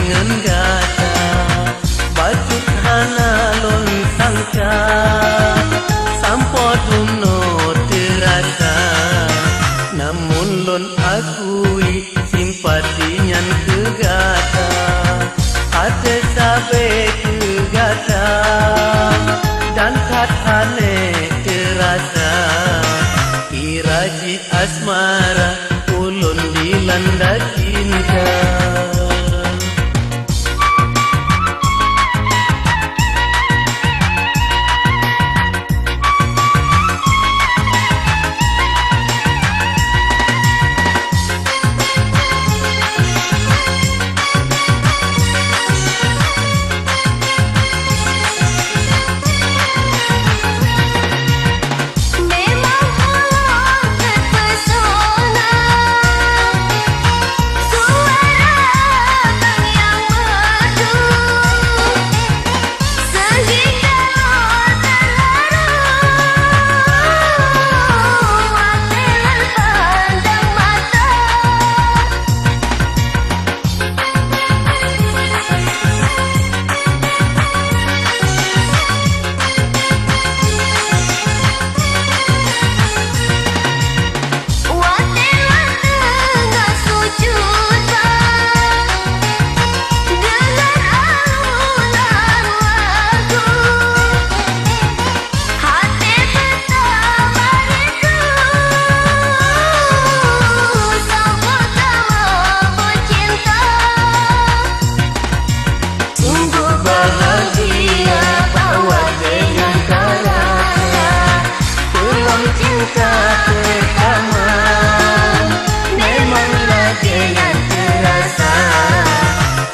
dengan gata baju hana lon sangka sampo dumno terasa namun lon akui simpatinya ke gata ada sabe ke gata dan katane terasa iraji asmara ulun dilanda cinta.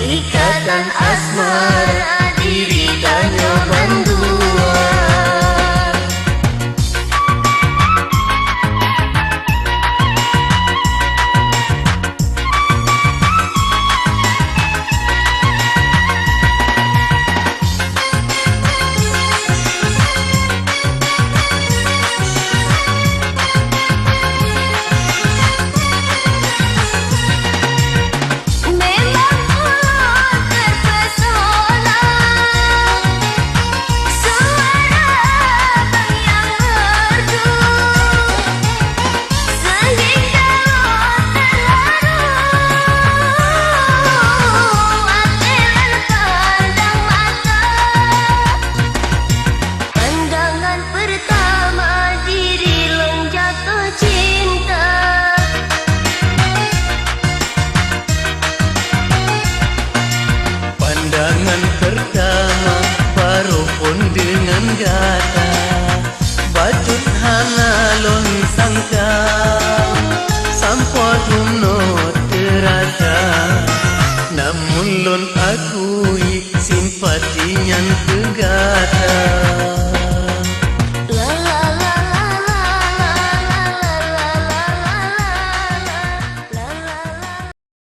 Ikatan asmara diri dan nyaman dua. Pertama baru pun dengan gata baju hana lon sangka sampo dumno terasa namun lon akui simpatinya ke gata.